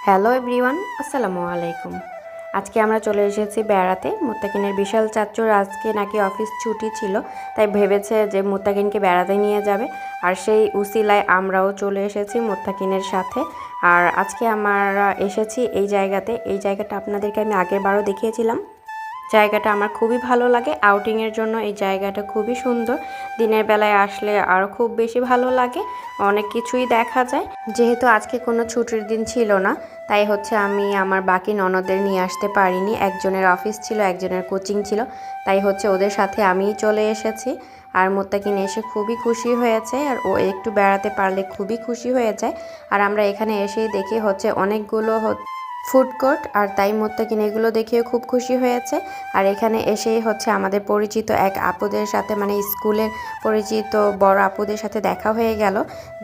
Hello everyone, আসসালামু আলাইকুম। আজকে আমরা চলে এসেছি বেড়াতে। মুত্তাকিনের বিশাল চাচ্চুর আজকে নাকি অফিস ছুটি ছিল, তাই ভেবেছে যে মুত্তাকিনকে বেড়াতে নিয়ে যাবে। আর সেই উসিলায় আমরাও চলে এসেছি মুত্তাকিনের সাথে। আর আজকে আমরা এসেছি এই জায়গাতে। এই জায়গাটা আপনাদেরকে আমি আগের বারও দেখিয়েছিলাম। জায়গাটা আমার খুবই ভালো লাগে। আউটিংয়ের জন্য এই জায়গাটা খুবই সুন্দর। দিনের বেলায় আসলে আরও খুব বেশি ভালো লাগে, অনেক কিছুই দেখা যায়। যেহেতু আজকে কোনো ছুটির দিন ছিল না, তাই হচ্ছে আমি আমার বাকি ননদদের নিয়ে আসতে পারিনি। একজনের অফিস ছিল, একজনের কোচিং ছিল, তাই হচ্ছে ওদের সাথে আমিই চলে এসেছি। আর মুত্তাকিন এসে খুবই খুশি হয়েছে, আর ও একটু বেড়াতে পারলে খুবই খুশি হয়ে যায়। আর আমরা এখানে এসেই দেখি হচ্ছে অনেকগুলো ফুড কোর্ট, আর তাই মুত্তাকিন এগুলো দেখেও খুব খুশি হয়েছে। আর এখানে এসেই হচ্ছে আমাদের পরিচিত এক আপুদের সাথে, মানে স্কুলের পরিচিত বড় আপুদের সাথে দেখা হয়ে গেল।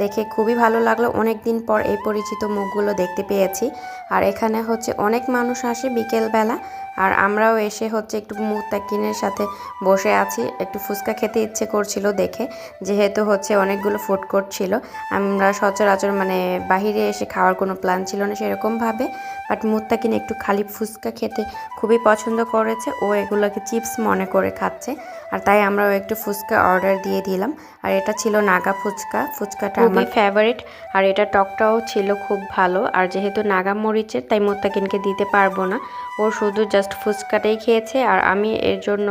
দেখে খুবই ভালো লাগলো, অনেক দিন পর এই পরিচিত মুখগুলো দেখতে পেয়েছি। আর এখানে হচ্ছে অনেক মানুষ আসে বিকেলবেলা। আর আমরাও এসে হচ্ছে একটু মুত্তাকিনের সাথে বসে আছি। একটু ফুচকা খেতে ইচ্ছে করছিল দেখে, যেহেতু হচ্ছে অনেকগুলো ফুড কোর্ট ছিল। আমরা সচরাচর মানে বাহিরে এসে খাওয়ার কোনো প্ল্যান ছিল না সেরকমভাবে, বাট মুত্তাকিন একটু খালি ফুচকা খেতে খুবই পছন্দ করেছে। ও এগুলোকে চিপস মনে করে খাচ্ছে, আর তাই আমরাও একটু ফুচকা অর্ডার দিয়ে দিলাম। আর এটা ছিল নাগা ফুচকা। ফুচকাটা আমার ফেভারিট, আর এটা টকটাও ছিল খুব ভালো। আর যেহেতু নাগা মরিচের, তাই মুত্তাকিনকে দিতে পারবো না। ও শুধু জাস্ট ফুচকাটাই খেয়েছে, আর আমি এর জন্য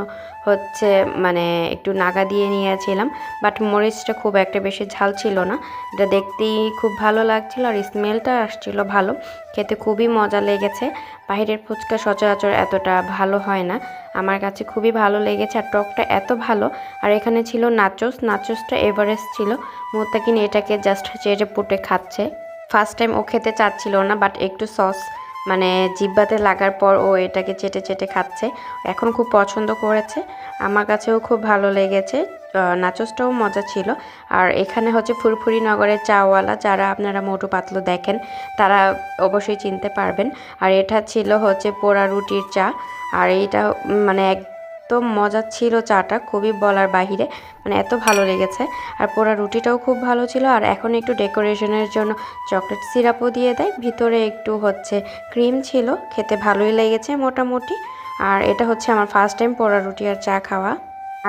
হচ্ছে মানে একটু নাগা দিয়ে নিয়েছিলাম। বাট মরিচটা খুব একটা বেশি ঝাল ছিল না। এটা দেখতেই খুব ভালো লাগছিল, আর স্মেলটা আসছিল ভালো। খেতে খুবই মজা লেগেছে। বাইরের ফুচকা সচরাচর এতটা ভালো হয় না, আমার কাছে খুবই ভালো লেগেছে। আর টকটা এত ভালো। আর এখানে ছিল নাচোসটা এভারেস্ট ছিল। মুত্তাকিন এটাকে জাস্ট চেটে পুটে খাচ্ছে। ফার্স্ট টাইম ও খেতে চাচ্ছিল না, বাট একটু সস মানে জিহ্বাতে লাগার পর ও এটাকে চেটে চেটে খাচ্ছে। এখন খুব পছন্দ করেছে, আমার কাছেও খুব ভালো লেগেছে। নাচোসটাও মজা ছিল। আর এখানে হচ্ছে ফুরফুরি নগরের চাওয়ালা, যারা আপনারা মোটু পাতলু দেখেন তারা অবশ্যই চিনতে পারবেন। আর এটা ছিল হচ্ছে পোড়া রুটির চা। আর এইটা মানে একদম মজা ছিল, চাটা খুবই বলার বাহিরে, মানে এত ভালো লেগেছে। আর পোড়া রুটিটাও খুব ভালো ছিল। আর এখন একটু ডেকোরেশনের জন্য চকলেট সিরাপও দিয়ে দেয়, ভিতরে একটু হচ্ছে ক্রিম ছিল, খেতে ভালোই লেগেছে মোটামুটি। আর এটা হচ্ছে আমার ফার্স্ট টাইম পোড়া রুটি আর চা খাওয়া।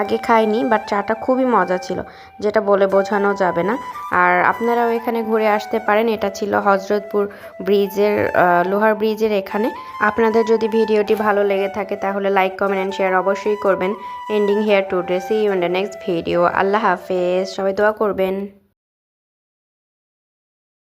আগে খাইনি, বাট চাটা খুবই মজা ছিল, যেটা বলে বোঝানো যাবে না। আর আপনারাও এখানে ঘুরে আসতে পারেন। এটা ছিল হজরতপুর ব্রিজের, লোহার ব্রিজের এখানে। আপনাদের যদি ভিডিওটি ভালো লেগে থাকে তাহলে লাইক, কমেন্ট অ্যান্ড শেয়ার অবশ্যই করবেন। Ending here today, see you in the next video. আল্লাহ হাফেজ, সবাই দোয়া করবেন।